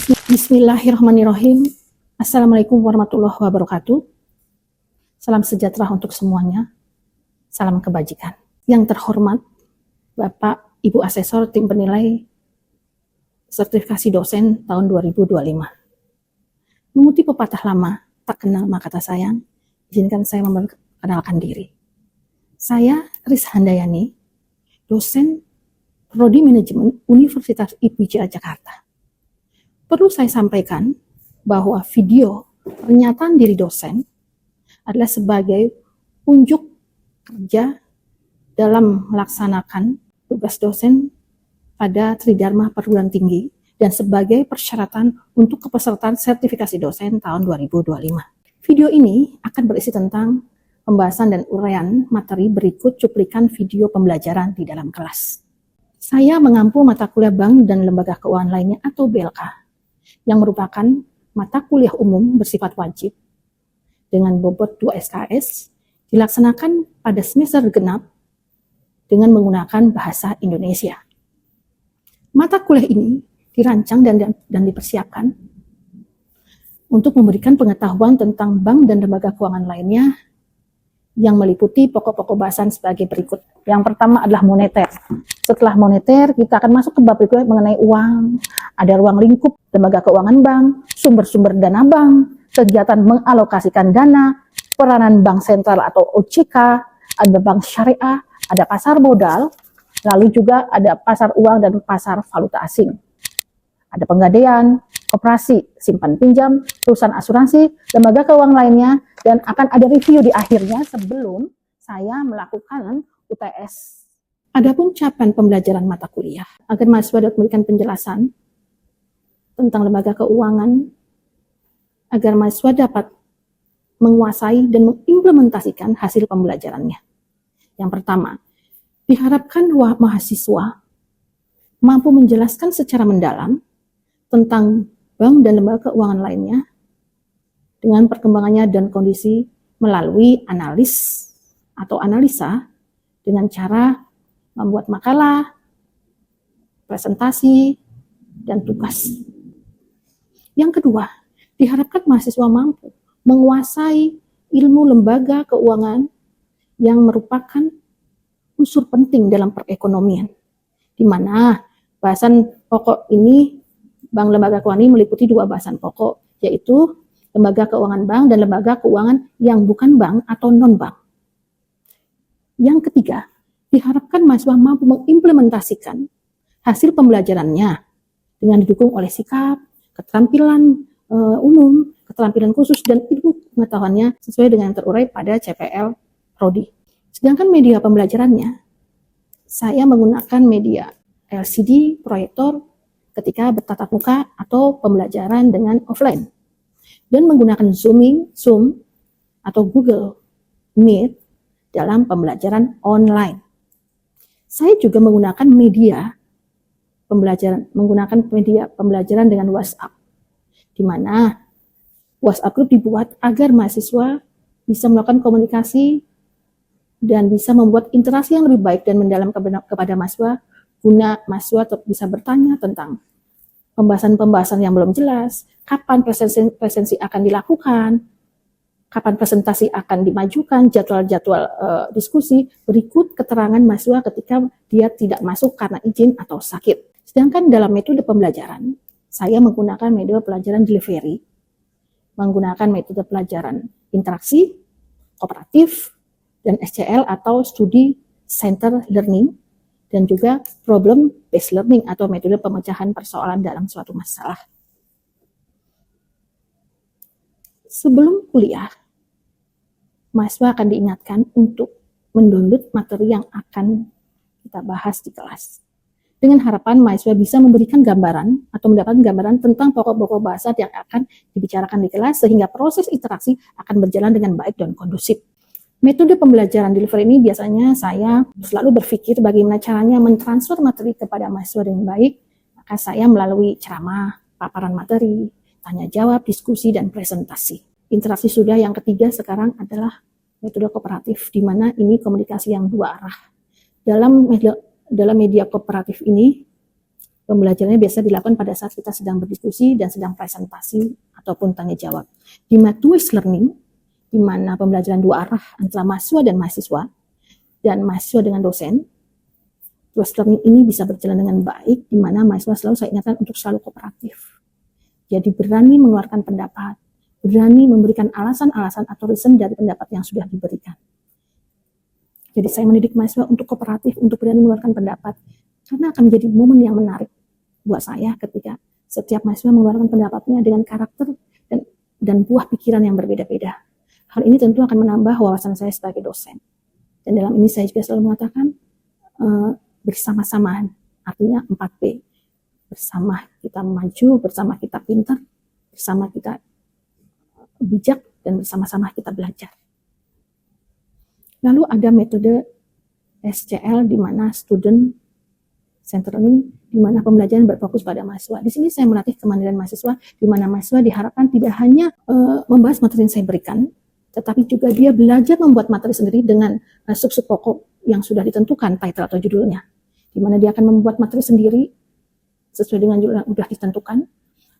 Bismillahirrahmanirrahim. Assalamualaikum warahmatullahi wabarakatuh. Salam sejahtera untuk semuanya. Salam kebajikan. Yang terhormat Bapak Ibu Asesor Tim Penilai Sertifikasi Dosen tahun 2025. Mengutip pepatah lama, tak kenal maka tak sayang, izinkan saya memperkenalkan diri. Saya Riz Handayani, dosen Prodi Manajemen Universitas IPJ Jakarta. Perlu saya sampaikan bahwa video pernyataan diri dosen adalah sebagai unjuk kerja dalam melaksanakan tugas dosen pada Tridharma Perguruan Tinggi dan sebagai persyaratan untuk kepesertaan sertifikasi dosen tahun 2025. Video ini akan berisi tentang pembahasan dan uraian materi berikut cuplikan video pembelajaran di dalam kelas. Saya mengampu mata kuliah bank dan lembaga keuangan lainnya atau BLK yang merupakan mata kuliah umum bersifat wajib dengan bobot 2 SKS dilaksanakan pada semester genap dengan menggunakan bahasa Indonesia. Mata kuliah ini dirancang dan dipersiapkan untuk memberikan pengetahuan tentang bank dan lembaga keuangan lainnya yang meliputi pokok-pokok bahasan sebagai berikut. Yang pertama adalah moneter. Setelah moneter, kita akan masuk ke bab berikutnya mengenai uang. Ada ruang lingkup lembaga keuangan bank, sumber-sumber dana bank, kegiatan mengalokasikan dana, peranan bank sentral atau OJK, ada bank syariah, ada pasar modal, lalu juga ada pasar uang dan pasar valuta asing. Ada penggadaian, koperasi, simpan pinjam, perusahaan asuransi, lembaga keuangan lainnya, dan akan ada review di akhirnya sebelum saya melakukan UTS. Adapun capaian pembelajaran mata kuliah, agar mahasiswa dapat memberikan penjelasan tentang lembaga keuangan, agar mahasiswa dapat menguasai dan mengimplementasikan hasil pembelajarannya. Yang pertama, diharapkan mahasiswa mampu menjelaskan secara mendalam tentang bank dan lembaga keuangan lainnya dengan perkembangannya dan kondisi melalui analis atau analisa dengan cara membuat makalah, presentasi, dan tugas. Yang kedua, diharapkan mahasiswa mampu menguasai ilmu lembaga keuangan yang merupakan unsur penting dalam perekonomian, di mana bahasan pokok ini bank lembaga keuangan ini meliputi 2 bahasan pokok, yaitu lembaga keuangan bank dan lembaga keuangan yang bukan bank atau non-bank. Yang ketiga, diharapkan mahasiswa mampu mengimplementasikan hasil pembelajarannya dengan didukung oleh sikap, keterampilan umum, keterampilan khusus, dan ilmu pengetahuannya sesuai dengan yang terurai pada CPL Prodi. Sedangkan media pembelajarannya, saya menggunakan media LCD, proyektor, ketika bertatap muka atau pembelajaran dengan offline, dan menggunakan Zoom atau Google Meet dalam pembelajaran online. Saya juga menggunakan media pembelajaran dengan WhatsApp, di mana WhatsApp group dibuat agar mahasiswa bisa melakukan komunikasi dan bisa membuat interaksi yang lebih baik dan mendalam kepada mahasiswa, guna mahasiswa tetap bisa bertanya tentang pembahasan-pembahasan yang belum jelas, kapan presensi akan dilakukan, kapan presentasi akan dimajukan, jadwal-jadwal diskusi, berikut keterangan mahasiswa ketika dia tidak masuk karena izin atau sakit. Sedangkan dalam metode pembelajaran, saya menggunakan metode pelajaran delivery, menggunakan metode pelajaran interaksi, kooperatif, dan SCL atau Study Center Learning, dan juga problem based learning atau metode pemecahan persoalan dalam suatu masalah. Sebelum kuliah, mahasiswa akan diingatkan untuk mendownload materi yang akan kita bahas di kelas. Dengan harapan mahasiswa bisa memberikan gambaran atau mendapatkan gambaran tentang pokok-pokok bahasa yang akan dibicarakan di kelas sehingga proses interaksi akan berjalan dengan baik dan kondusif. Metode pembelajaran delivery ini biasanya saya selalu berpikir bagaimana caranya mentransfer materi kepada mahasiswa dengan baik. Maka saya melalui ceramah, paparan materi, tanya jawab, diskusi, dan presentasi. Interaksi sudah. Yang ketiga sekarang adalah metode kooperatif, di mana ini komunikasi yang 2 arah. Dalam media kooperatif ini, Pembelajarannya biasa dilakukan pada saat kita sedang berdiskusi dan sedang presentasi ataupun tanya jawab. Di two-ways learning, di mana pembelajaran dua arah antara mahasiswa dan mahasiswa dengan dosen, two-ways learning ini bisa berjalan dengan baik, di mana mahasiswa selalu saya ingatkan untuk selalu kooperatif. Jadi berani mengeluarkan pendapat, berani memberikan alasan-alasan atau reason dari pendapat yang sudah diberikan. Jadi saya mendidik mahasiswa untuk kooperatif, untuk berani mengeluarkan pendapat, karena akan menjadi momen yang menarik buat saya ketika setiap mahasiswa mengeluarkan pendapatnya dengan karakter dan buah pikiran yang berbeda-beda. Hal ini tentu akan menambah wawasan saya sebagai dosen. Dan dalam ini saya juga selalu mengatakan bersama-sama, artinya 4P. Bersama kita maju, bersama kita pintar, bersama kita bijak, dan bersama-sama kita belajar. Lalu ada metode SCL di mana student center learning, di mana pembelajaran berfokus pada mahasiswa. Di sini saya melatih kemandirian mahasiswa, di mana mahasiswa diharapkan tidak hanya membahas materi yang saya berikan, tetapi juga dia belajar membuat materi sendiri dengan sub-sub pokok yang sudah ditentukan, title atau judulnya. Di mana dia akan membuat materi sendiri sesuai dengan judul yang sudah ditentukan,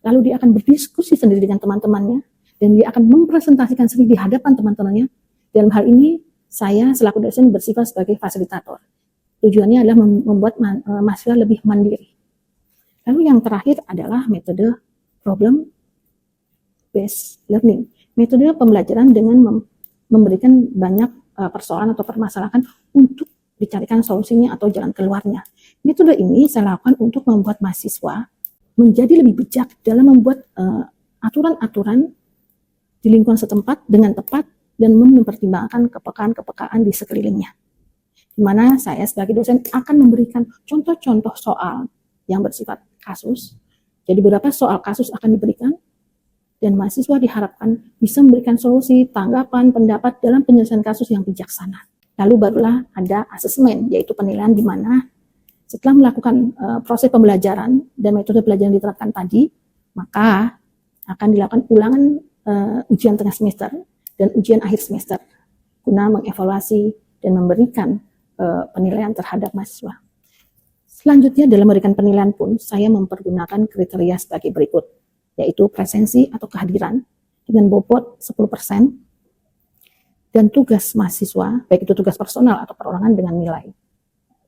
lalu dia akan berdiskusi sendiri dengan teman-temannya, dan dia akan mempresentasikan sendiri di hadapan teman-temannya. Dalam hal ini, saya selaku dosen bersifat sebagai fasilitator. Tujuannya adalah membuat mahasiswa lebih mandiri. Lalu yang terakhir adalah metode problem based learning. Metode pembelajaran dengan memberikan banyak persoalan atau permasalahan untuk dicarikan solusinya atau jalan keluarnya. Metode ini saya lakukan untuk membuat mahasiswa menjadi lebih bijak dalam membuat aturan-aturan di lingkungan setempat dengan tepat dan mempertimbangkan kepekaan-kepekaan di sekelilingnya. Di mana saya sebagai dosen akan memberikan contoh-contoh soal yang bersifat kasus. Jadi beberapa soal kasus akan diberikan dan mahasiswa diharapkan bisa memberikan solusi, tanggapan, pendapat dalam penyelesaian kasus yang bijaksana. Lalu barulah ada asesmen, yaitu penilaian di mana setelah melakukan proses pembelajaran dan metode pelajaran diterapkan tadi, maka akan dilakukan ulangan ujian tengah semester dan ujian akhir semester guna mengevaluasi dan memberikan penilaian terhadap mahasiswa. Selanjutnya dalam memberikan penilaian pun saya mempergunakan kriteria sebagai berikut, yaitu presensi atau kehadiran dengan bobot 10% dan tugas mahasiswa, baik itu tugas personal atau perorangan dengan nilai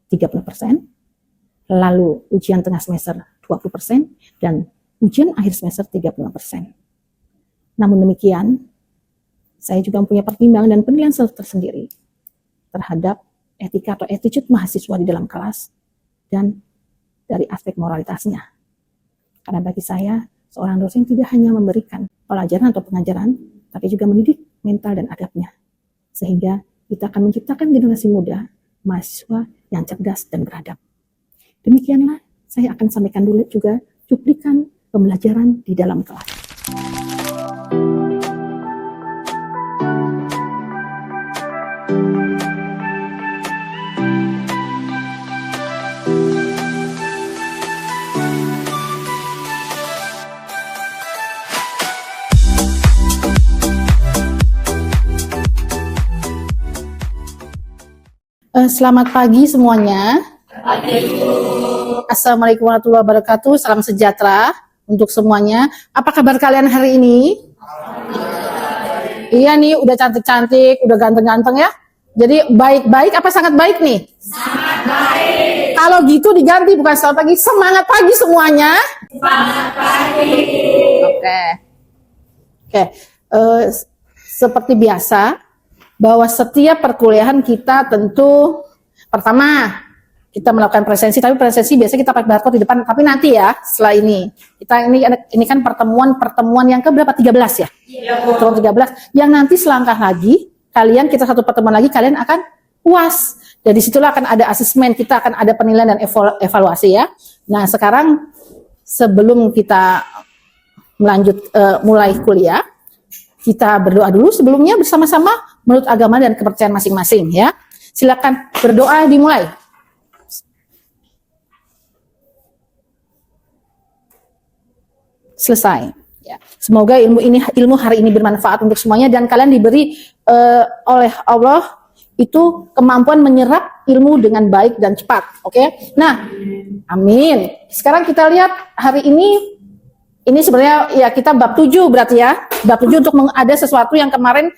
30%, lalu ujian tengah semester 20% dan ujian akhir semester 35%. Namun demikian, saya juga mempunyai pertimbangan dan penilaian tersendiri terhadap etika atau attitude mahasiswa di dalam kelas dan dari aspek moralitasnya. Karena bagi saya, seorang dosen tidak hanya memberikan pelajaran atau pengajaran, tapi juga mendidik mental dan adabnya. Sehingga kita akan menciptakan generasi muda, mahasiswa yang cerdas dan beradab. Demikianlah, saya akan sampaikan dulu juga cuplikan pembelajaran di dalam kelas. Selamat pagi semuanya. Assalamualaikum warahmatullahi wabarakatuh. Salam sejahtera untuk semuanya. Apa kabar kalian hari ini? Iya nih, udah cantik-cantik, udah ganteng-ganteng ya. Jadi baik-baik apa sangat baik nih? Sangat baik. Kalau gitu diganti, bukan selamat pagi, semangat pagi semuanya. Semangat pagi. Oke. Seperti biasa, bahwa setiap perkuliahan kita tentu pertama kita melakukan presensi, tapi presensi biasanya kita pakai barcode di depan, tapi nanti ya setelah ini kita ini kan pertemuan yang keberapa, 13 ya? Pertemuan 13 yang nanti selangkah lagi kita satu pertemuan lagi kalian akan UAS. Dan disitulah akan ada asesmen, kita akan ada penilaian dan evaluasi ya. Nah sekarang sebelum kita mulai kuliah, kita berdoa dulu sebelumnya bersama-sama menurut agama dan kepercayaan masing-masing ya. Silakan berdoa dimulai. Selesai. Ya. Semoga ilmu hari ini bermanfaat untuk semuanya dan kalian diberi oleh Allah itu kemampuan menyerap ilmu dengan baik dan cepat. Oke? Nah, amin. Sekarang kita lihat hari ini sebenarnya ya kita bab 7 berarti ya. Bab 7 untuk ada sesuatu yang kemarin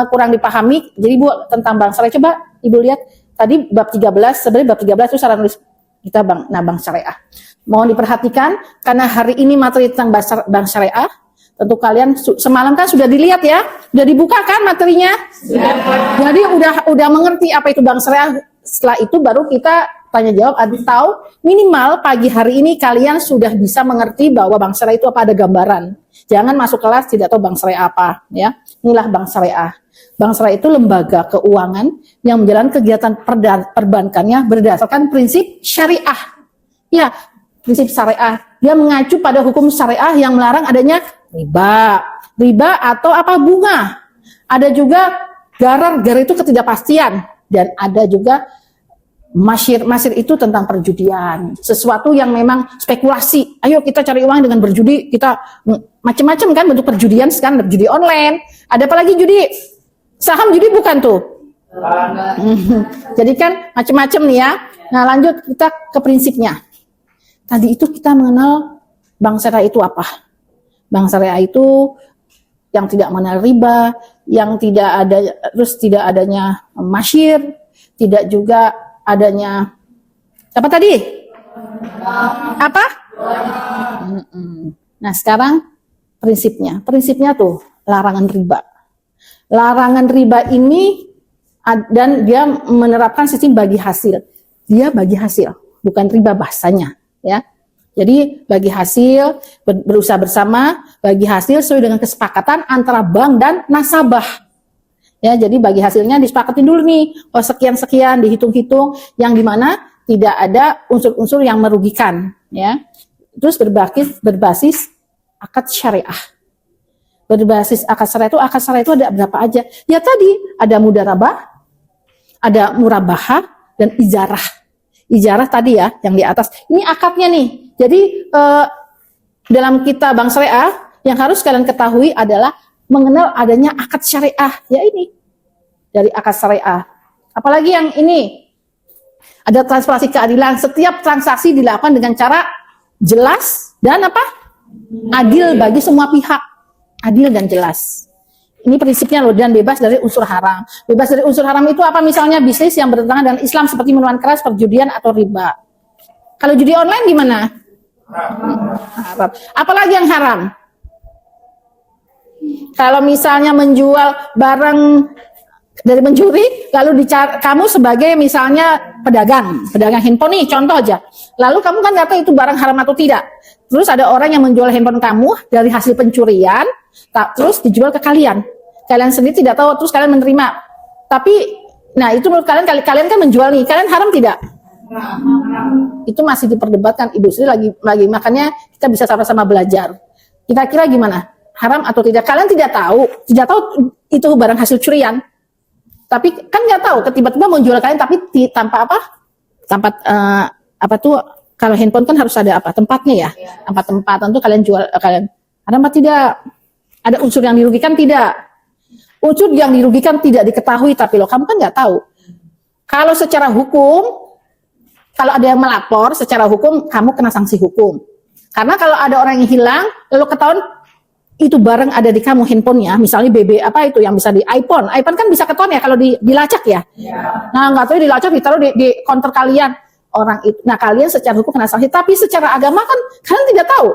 kurang dipahami. Jadi Bu, tentang bank syariah, coba Ibu lihat tadi bab 13, sebenarnya bab 13 itu saran nulis kita bank syariah. Mohon diperhatikan karena hari ini materi tentang bank syariah. Tentu kalian semalam kan sudah dilihat ya, sudah dibuka kan materinya. Jadi udah mengerti apa itu bank syariah. Setelah itu baru kita tanya jawab atau minimal pagi hari ini kalian sudah bisa mengerti bahwa bank syariah itu apa, ada gambaran. Jangan masuk kelas tidak tahu bank syariah apa ya. Inilah bank syariah. Bank syariah itu lembaga keuangan yang menjalankan kegiatan perbankannya berdasarkan prinsip syariah. Ya, prinsip syariah. Dia mengacu pada hukum syariah yang melarang adanya riba atau apa, bunga. Ada juga garar itu ketidakpastian, dan ada juga masyir itu tentang perjudian, sesuatu yang memang spekulasi. Ayo kita cari uang dengan berjudi, kita macam-macam kan bentuk perjudian sekarang, judi online, ada apa lagi judi, saham judi bukan tuh. Jadi kan macam-macam nih ya. Nah lanjut kita ke prinsipnya. Tadi itu kita mengenal bank syariah itu apa. Bank syariah itu yang tidak mengenal riba, yang tidak ada, terus tidak adanya masyir, tidak juga adanya apa tadi? Apa? Nah sekarang prinsipnya tuh larangan riba. Larangan riba ini dan dia menerapkan sistem bagi hasil. Dia bagi hasil, bukan riba bahasanya, ya. Jadi bagi hasil, berusaha bersama, bagi hasil sesuai dengan kesepakatan antara bank dan nasabah. Ya, jadi bagi hasilnya disepakatin dulu nih, oh sekian-sekian dihitung-hitung, yang dimana tidak ada unsur-unsur yang merugikan. Ya, terus berbasis akad syariah. Berbasis akad syariah itu ada berapa aja? Ya tadi ada mudarabah, ada murabahah, dan ijarah. Ijarah tadi ya, yang di atas. Ini akadnya nih. Jadi dalam kitab bank syariah yang harus kalian ketahui adalah mengenal adanya akad syariah. Ya ini dari akad syariah. Apalagi yang ini ada transparansi keadilan. Setiap transaksi dilakukan dengan cara jelas dan apa? Adil bagi semua pihak. Adil dan jelas. Ini prinsipnya loh, dan bebas dari unsur haram. Bebas dari unsur haram itu apa? Misalnya bisnis yang bertentangan dengan Islam seperti minuman keras, perjudian atau riba. Kalau judi online gimana? Haram. Apalagi yang haram? Kalau misalnya menjual barang dari mencuri, lalu kamu sebagai misalnya pedagang handphone nih, contoh aja. Lalu kamu kan nggak tahu itu barang haram atau tidak. Terus ada orang yang menjual handphone kamu dari hasil pencurian, terus dijual ke kalian. Kalian sendiri tidak tahu, terus kalian menerima. Tapi, nah itu menurut kalian kan menjual nih, kalian haram tidak? Itu masih diperdebatkan Ibu Sri lagi makanya kita bisa sama-sama belajar. Kira-kira gimana? Haram atau tidak? Kalian tidak tahu itu barang hasil curian. Tapi kan nggak tahu, tiba-tiba menjual kalian tapi tanpa apa? Tanpa apa tuh? Kalau handphone kan harus ada apa? Tempatnya ya. Tempat tentu kalian jual kalian. Ada apa tidak? Ada unsur yang dirugikan tidak? Unsur yang dirugikan tidak diketahui, tapi lo kamu kan nggak tahu. Kalau secara hukum, kalau ada yang melapor secara hukum, kamu kena sanksi hukum. Karena kalau ada orang yang hilang, lalu ketahuan itu barang ada di kamu handphonenya, misalnya BB apa itu yang bisa di iPhone kan bisa ketahuan ya kalau dilacak ya. Nah nggak tahu dilacak ditaruh di counter kalian orang itu. Nah kalian secara hukum kena sanksi, tapi secara agama kan kalian tidak tahu.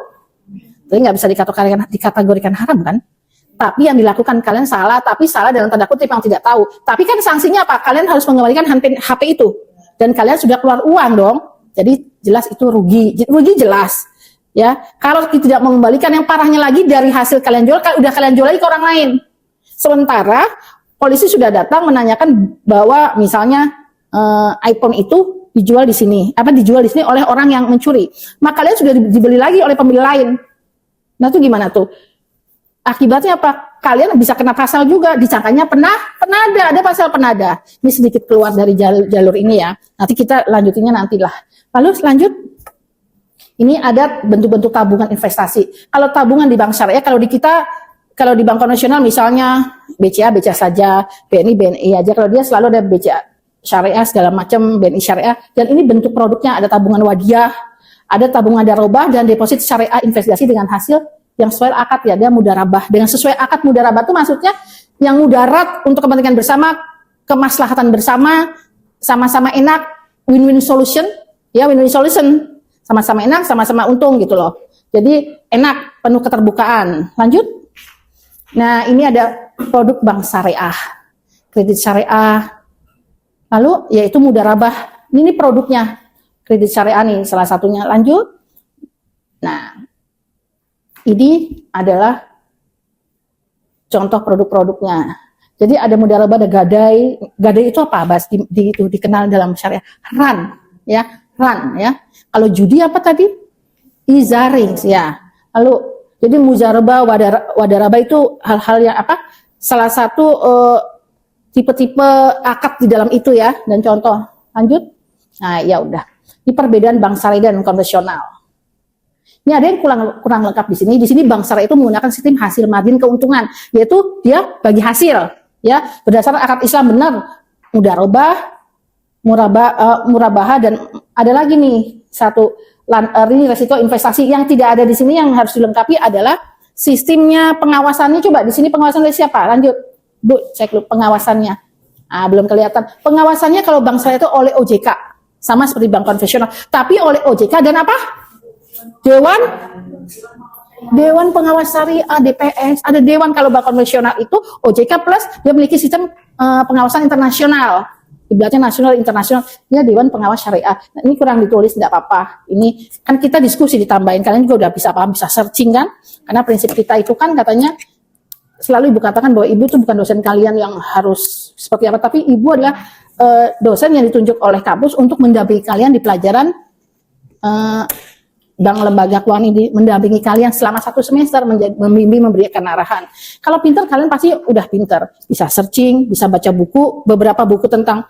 Jadi nggak bisa dikategorikan haram kan? Tapi yang dilakukan kalian salah, tapi salah dalam tanda kutip yang tidak tahu. Tapi kan sanksinya apa? Kalian harus mengembalikan HP itu. Dan kalian sudah keluar uang dong. Jadi jelas itu rugi jelas. Ya, kalau tidak mengembalikan, yang parahnya lagi dari hasil kalian jual, udah kalian jual lagi ke orang lain. Sementara polisi sudah datang menanyakan bahwa misalnya iPhone itu dijual di sini oleh orang yang mencuri. Maka kalian sudah dibeli lagi oleh pembeli lain. Nah itu gimana tuh? Akibatnya apa? Kalian bisa kena pasal juga, disangkanya penada, ada pasal penada. Ini sedikit keluar dari jalur ini ya. Nanti kita lanjutinnya nantilah. Lalu lanjut. Ini ada bentuk-bentuk tabungan investasi. Kalau tabungan di bank syariah, kalau di kita kalau di bank konvensional misalnya BCA saja, BNI aja. Kalau dia selalu ada BCA syariah segala macam, BNI syariah. Dan ini bentuk produknya ada tabungan wadiah, ada tabungan darobah dan deposit syariah investasi dengan hasil yang sesuai akad ya. Dia mudarabah. Dengan sesuai akad mudarabah itu maksudnya yang mudarat untuk kepentingan bersama, kemaslahatan bersama, sama-sama enak, win-win solution. Ya, win-win solution. Sama-sama enak, sama-sama untung gitu loh. Jadi enak, penuh keterbukaan. Lanjut. Nah, ini ada produk bank syariah, kredit syariah, lalu yaitu mudarabah. Ini produknya, kredit syariah nih salah satunya. Lanjut. Nah, ini adalah contoh produk-produknya. Jadi ada mudarabah, ada gadai. Gadai itu apa? Bahas itu dikenal dalam syariah. Ran, ya, ran, ya. Kalau judi apa tadi? Izaring, ya. Lalu jadi muzarabah, wadarabah itu hal-hal yang apa? Salah satu tipe-tipe akad di dalam itu ya. Dan contoh, lanjut. Nah, ya udah. Ini perbedaan bank syariah dan konvensional. Ini ada yang kurang lengkap di sini. Di sini bank syariah itu menggunakan sistem hasil margin keuntungan, yaitu dia bagi hasil, ya berdasarkan akad Islam benar, mudarabah, murabahah dan ada lagi nih satu. Ini resiko investasi yang tidak ada di sini yang harus dilengkapi adalah sistemnya pengawasannya. Coba di sini pengawasan dari siapa? Lanjut, Bu, cek dulu pengawasannya. Belum kelihatan. Pengawasannya kalau bank syariah itu oleh OJK, sama seperti bank konvensional. Tapi oleh OJK dan apa? Dewan Pengawas Syariah, DPS. Ada dewan kalau bank konvensional itu OJK plus dia memiliki sistem pengawasan internasional. Ibaratnya nasional, internasional, ini Dewan Pengawas Syariah. Nah, ini kurang ditulis, tidak apa-apa. Ini kan kita diskusi ditambahin, kalian juga udah bisa paham, bisa searching kan? Karena prinsip kita itu kan katanya, selalu ibu katakan bahwa ibu itu bukan dosen kalian yang harus seperti apa, tapi ibu adalah dosen yang ditunjuk oleh kampus untuk mendampingi kalian di pelajaran bank lembaga keuangan ini, mendampingi kalian selama 1 semester, membimbing, memberikan arahan. Kalau pintar, kalian pasti udah pintar, bisa searching, bisa baca buku, beberapa buku tentang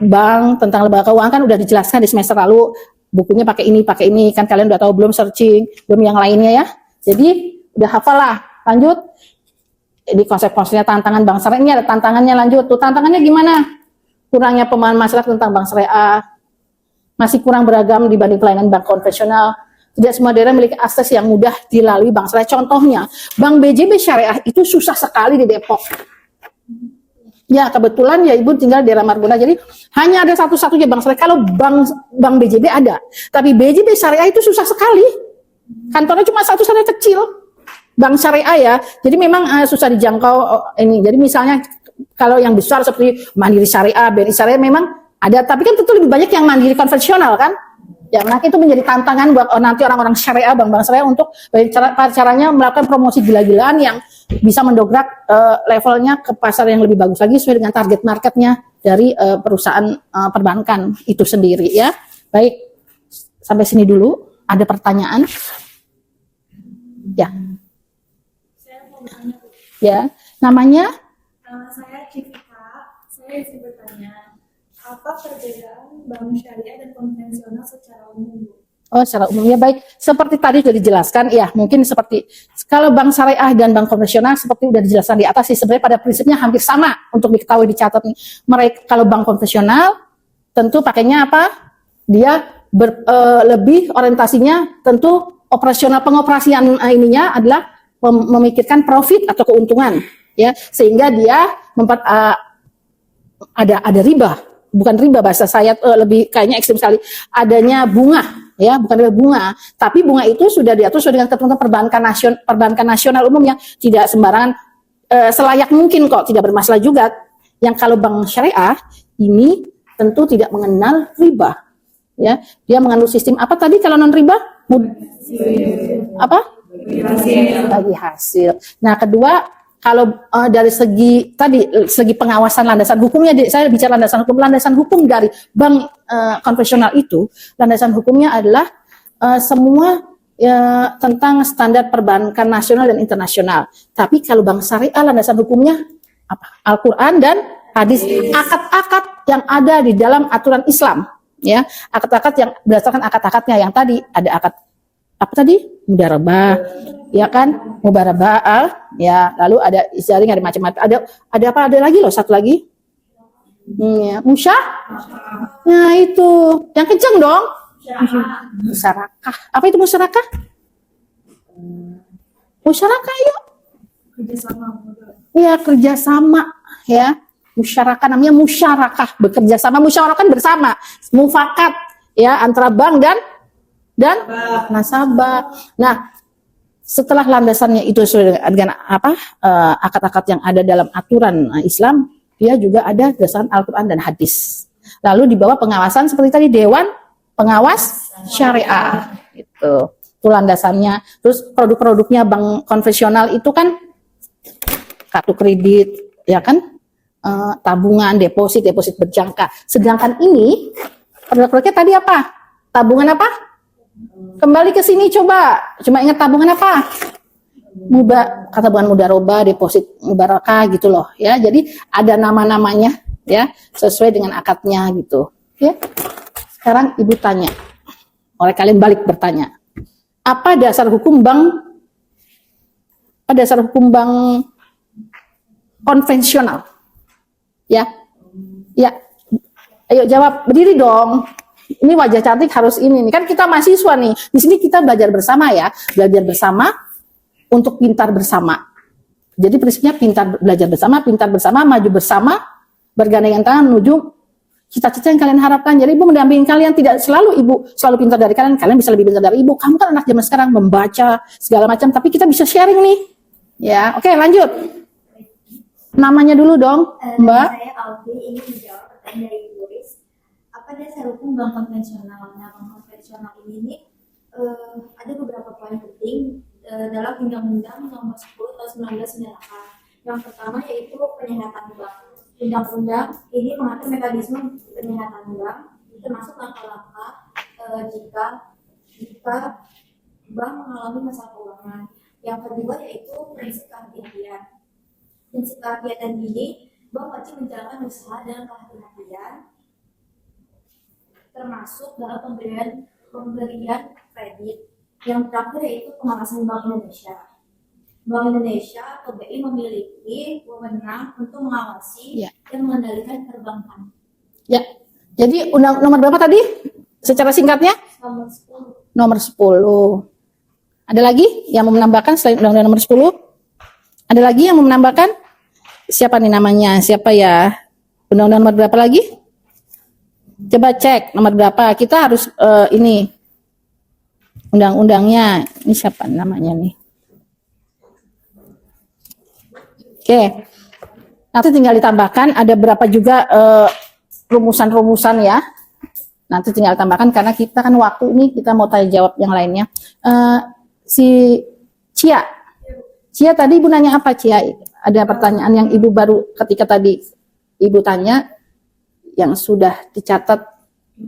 bank, tentang lembaga keuangan kan udah dijelaskan di semester lalu, bukunya pakai ini, kan kalian udah tahu belum searching, belum yang lainnya ya. Jadi udah hafal lah. Lanjut, di konsep-konsepnya tantangan bank syariah, ini ada tantangannya. Lanjut, tuh tantangannya gimana? Kurangnya pemahaman masyarakat tentang bank syariah, masih kurang beragam dibanding pelayanan bank konvensional. Tidak semua daerah memiliki akses yang mudah dilalui bank syariah. Contohnya, Bank BJB Syariah itu susah sekali di Depok. Ya, kebetulan ya Ibu tinggal di daerah Margonda, jadi hanya ada satu-satunya bank syariah. Kalau bank BJB ada, tapi BJB Syariah itu susah sekali. Kantornya cuma satu saja kecil. Bank syariah ya, jadi memang susah dijangkau ini. Jadi misalnya kalau yang besar seperti Mandiri Syariah, BNI Syariah memang ada, tapi kan tentu lebih banyak yang mandiri konvensional kan. Ya, nah itu menjadi tantangan buat nanti orang-orang syariah, bank-bank syariah untuk caranya melakukan promosi gila-gilaan yang bisa mendobrak levelnya ke pasar yang lebih bagus lagi sesuai dengan target marketnya dari perusahaan perbankan itu sendiri ya. Baik, sampai sini dulu. Ada pertanyaan? Ya. Saya mau bertanya. Ya, namanya? Saya Civika. Saya ingin bertanya, apa perbedaan bank syariah dan konvensional secara umum? Oh, secara umum ya, baik. Seperti tadi sudah dijelaskan, ya mungkin seperti kalau bank syariah dan bank konvensional seperti sudah dijelaskan di atas sih, sebenarnya pada prinsipnya hampir sama untuk diketahui, dicatat nih. Mereka kalau bank konvensional tentu pakainya apa? Dia lebih orientasinya tentu operasional, pengoperasian ininya adalah memikirkan profit atau keuntungan, ya sehingga dia ada riba. Bukan riba, bahasa saya lebih kayaknya ekstrim sekali, adanya bunga, ya bukan riba, bunga, tapi bunga itu sudah diatur sesuai dengan ketentuan perbankan nasional umumnya, tidak sembarangan, selayak mungkin kok, tidak bermasalah juga. Yang kalau bank syariah ini tentu tidak mengenal riba, ya dia mengandung sistem apa tadi kalau non riba? Apa? Bagi hasil. Nah kedua, kalau dari segi pengawasan landasan hukumnya, saya bicara landasan hukum dari bank konvensional itu, landasan hukumnya adalah semua tentang standar perbankan nasional dan internasional. Tapi kalau bank syariah landasan hukumnya apa? Al-Quran dan hadis, akad-akad yang ada di dalam aturan Islam, ya akad-akad yang berdasarkan akad-akadnya yang tadi ada akad apa tadi? Mudarabah, ya kan? Mubarabah, ya. Lalu ada isjaring, ada macam-macam. Ada apa? Ada lagi loh, satu lagi. Ya, Nah, itu. Yang kenceng dong. Musyarakah. Apa itu musyarakah? Musyarakah, yuk. Iya, kerjasama, ya. Musyarakah namanya musyarakah, bekerja sama, musyawarah kan bersama, mufakat, ya, antara bank dan nasabah. Nah, setelah landasannya itu sesuai dengan apa akad-akad yang ada dalam aturan Islam, dia juga ada dasar Al-Quran dan hadis. Lalu di bawah pengawasan seperti tadi Dewan Pengawas Syariah, itu landasannya. Terus produk-produknya bank konvensional itu kan kartu kredit, ya kan, tabungan, deposit berjangka. Sedangkan ini produk-produknya tadi apa? Tabungan apa? Kembali ke sini coba ingat tabungan apa? Tabungan mudarabah, deposit mubarakah gitu loh, ya. Jadi ada nama-namanya, ya, sesuai dengan akadnya gitu, ya. Sekarang Ibu tanya, oleh kalian balik bertanya, apa dasar hukum bank konvensional? Ya, ayo jawab, berdiri dong. Ini wajah cantik harus ini nih, kan kita mahasiswa nih. Di sini kita belajar bersama, ya, belajar bersama untuk pintar bersama. Jadi prinsipnya belajar bersama, pintar bersama, maju bersama, bergandengan tangan menuju cita-cita yang kalian harapkan. Jadi Ibu mendampingi kalian, tidak selalu Ibu selalu pintar dari kalian bisa lebih pintar dari Ibu. Kamu kan anak zaman sekarang membaca segala macam, tapi kita bisa sharing nih. Ya, oke, lanjut. Namanya dulu dong, Mbak. Saya Alfi, ingin menjawab pertanyaan dari Ibu Riz. Apa dasar hukum bank konvensional? Nah, bank konvensional ini ada beberapa poin penting dalam Undang-Undang Nomor 10 Tahun 1998. Yang pertama yaitu penyihatan bank. Undang-undang ini mengatur mekanisme penyihatan bank, termasuk langkah-langkah jika bank mengalami masalah keuangan. Yang kedua yaitu prinsip kehati-hatian. Prinsip kehati-hatian ini, bank wajib menjalankan usaha dengan kehati-hatian, termasuk dalam pemberian kredit. Yang terakhir yaitu pengawasan Bank Indonesia. Bank Indonesia atau BI memiliki wewenang untuk mengawasi dan mengendalikan perbankan. Ya, jadi nomor berapa tadi? Secara singkatnya? Nomor 10. Ada lagi yang mau menambahkan selain Undang-Undang nomor 10? Ada lagi yang mau menambahkan? Siapa nih namanya? Siapa ya? Undang-Undang nomor berapa lagi? Coba cek nomor berapa. Kita harus ini undang-undangnya. Ini siapa namanya nih? Oke. Nanti tinggal ditambahkan ada berapa juga rumusan-rumusan, ya. Nanti tinggal tambahkan karena kita kan waktu ini kita mau tanya jawab yang lainnya. Si Cia tadi Ibu nanya apa, Cia? Ada pertanyaan yang Ibu baru ketika tadi Ibu tanya yang sudah dicatat.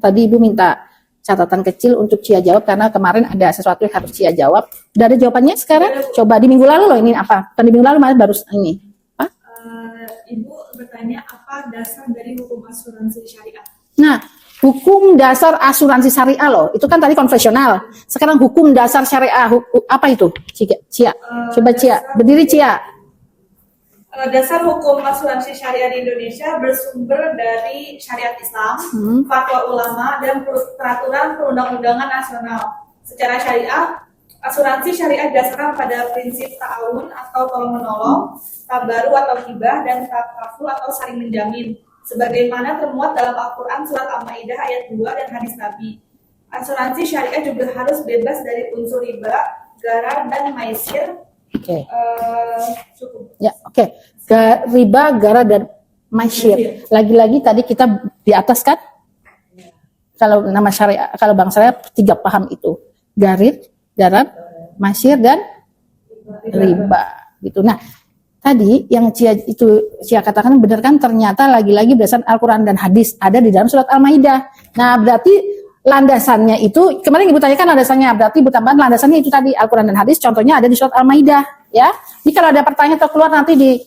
Tadi Ibu minta catatan kecil untuk Cia jawab karena kemarin ada sesuatu yang harus Cia jawab. Udah ada jawabannya sekarang? Coba di minggu lalu loh, ini apa? Kan di minggu lalu baru ini. Apa? Ibu bertanya apa dasar dari hukum asuransi syariah? Nah, hukum dasar asuransi syariah loh, itu kan tadi konvensional. Sekarang hukum dasar syariah, apa itu? Cia, coba Cia, berdiri Cia. Dasar hukum asuransi syariah di Indonesia bersumber dari syariat Islam, fatwa ulama, dan peraturan perundang-undangan nasional. Secara syariah, asuransi syariah didasarkan pada prinsip ta'awun atau tolong-menolong, tabaru atau hibah, dan takaful atau saling menjamin. Sebagaimana termuat dalam Al-Quran surat Al-Ma'idah ayat 2 dan hadis Nabi. Asuransi syariah juga harus bebas dari unsur riba, garar, dan maisir. Cukup. Ya, oke. Riba, garar, dan maisir. Lagi-lagi tadi kita di atas kan? Kalau nama syariah, kalau bank syariah 3 paham itu. Garar, maisir, dan riba. Gitu. Nah, tadi yang Cia katakan benar kan, ternyata lagi-lagi berdasarkan Al-Quran dan hadis ada di dalam surat Al-Maidah. Nah, berarti landasannya itu, kemarin Ibu tanyakan landasannya, berarti Ibu tambahkan landasannya itu tadi Al-Quran dan hadis, contohnya ada di surat Al-Maidah, ya. Jadi kalau ada pertanyaan atau keluar nanti di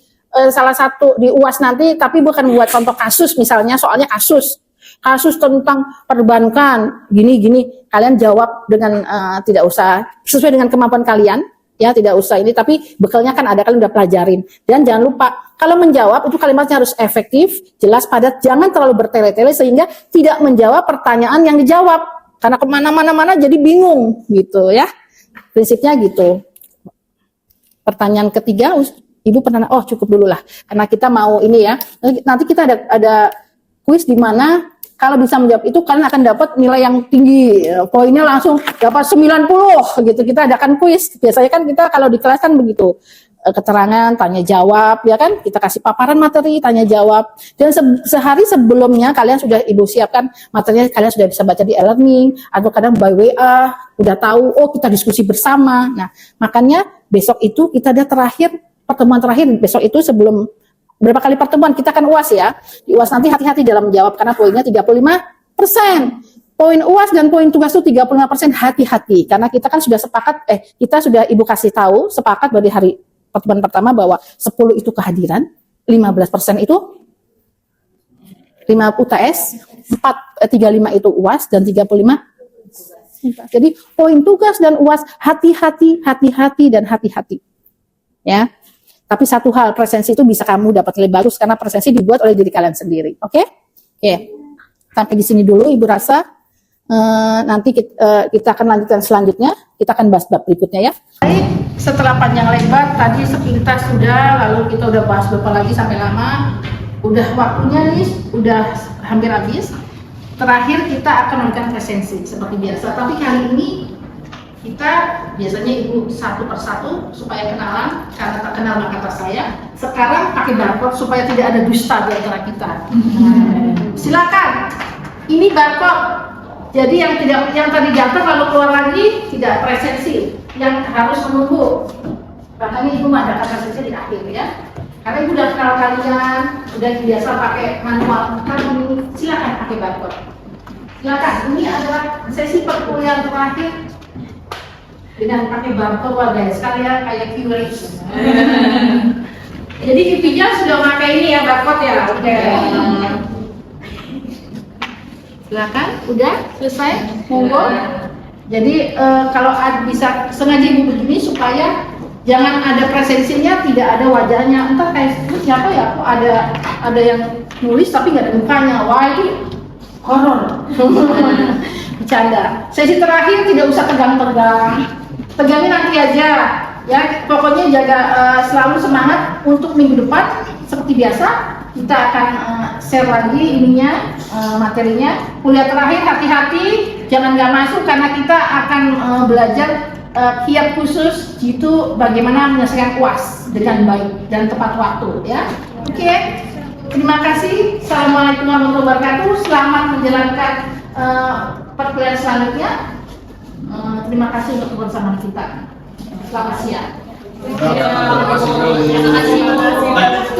salah satu di UAS nanti, tapi bukan buat contoh kasus misalnya, soalnya kasus. Kasus tentang perbankan, gini-gini, kalian jawab dengan tidak usah sesuai dengan kemampuan kalian, ya tidak usah ini, tapi bekalnya kan ada, kalian udah pelajarin. Dan jangan lupa, kalau menjawab itu kalimatnya harus efektif, jelas, padat, jangan terlalu bertele-tele sehingga tidak menjawab pertanyaan yang dijawab. Karena kemana-mana jadi bingung gitu ya. Prinsipnya gitu. Pertanyaan ketiga, Ibu pernah, oh cukup dulu lah, karena kita mau ini ya. Nanti kita ada kuis di mana kalau bisa menjawab itu kalian akan dapat nilai yang tinggi, poinnya langsung dapat 90 gitu. Kita adakan kuis. Biasanya kan kita kalau di kelas kan begitu. Keterangan, tanya jawab, ya kan? Kita kasih paparan materi, tanya jawab. Dan sehari sebelumnya kalian sudah Ibu siapkan materinya, kalian sudah bisa baca di e-learning atau kadang by WA, udah tahu, oh kita diskusi bersama. Nah, makanya besok itu kita ada pertemuan terakhir besok itu sebelum berapa kali pertemuan kita akan UAS ya. Di UAS nanti hati-hati dalam menjawab karena poinnya 35%. Poin UAS dan poin tugas itu 35%, hati-hati. Karena kita kan sudah sepakat, kita sudah Ibu kasih tahu, sepakat dari hari pertemuan pertama bahwa 10 itu kehadiran, 15% itu 5 UTS, 35 itu UAS, dan 35. Jadi poin tugas dan UAS hati-hati, hati-hati, dan hati-hati. Ya. Tapi satu hal, presensi itu bisa kamu dapat nilai bagus karena presensi dibuat oleh diri kalian sendiri. Oke? Oke. Sampai di sini dulu Ibu rasa. Nanti kita akan lanjutkan selanjutnya. Kita akan bahas bab berikutnya ya. Baik, setelah panjang lebar tadi sepintas sudah, lalu kita udah bahas berapa lagi sampai lama. Udah waktunya nih, udah hampir habis. Terakhir kita akan melakukan presensi seperti biasa. Tapi kali ini kita biasanya Ibu satu persatu supaya kenalan, karena tak kenal maka kata saya. Sekarang pakai barcode supaya tidak ada dusta di antara kita. Silakan. Ini barcode. Jadi yang tadi jatuh lalu keluar lagi tidak presensi, yang harus menunggu. Makanya Ibu ada presensi di akhir ya. Karena Ibu udah kenal kalian, udah biasa pakai manual. Ini silakan pakai barcode. Silakan. Ini adalah sesi perkuliahan terakhir dengan pakai barcode wadah sekalian kayak QR. Jadi intinya sudah pakai ini ya barcode ya. Oke. Silakan, udah selesai, monggo. Jadi kalau bisa sengaja Ibu begini supaya jangan ada presensinya, tidak ada wajahnya. Entar kayak siapa ya? Kok ada yang nulis tapi nggak ada mukanya. Wah ini horor. Bercanda. Sesi terakhir tidak usah tegang-tegang. Tegangnya nanti aja ya, pokoknya jaga selalu semangat untuk minggu depan seperti biasa kita akan share lagi ininya materinya. Kuliah terakhir hati-hati jangan nggak masuk karena kita akan belajar kiat khusus itu bagaimana menyelesaikan UAS dengan baik dan tepat waktu ya. Oke. Terima kasih. Assalamualaikum warahmatullahi wabarakatuh. Selamat menjalankan perkuliahan selanjutnya. Terima kasih untuk kebersamaan kita. Selamat siang. Terima kasih.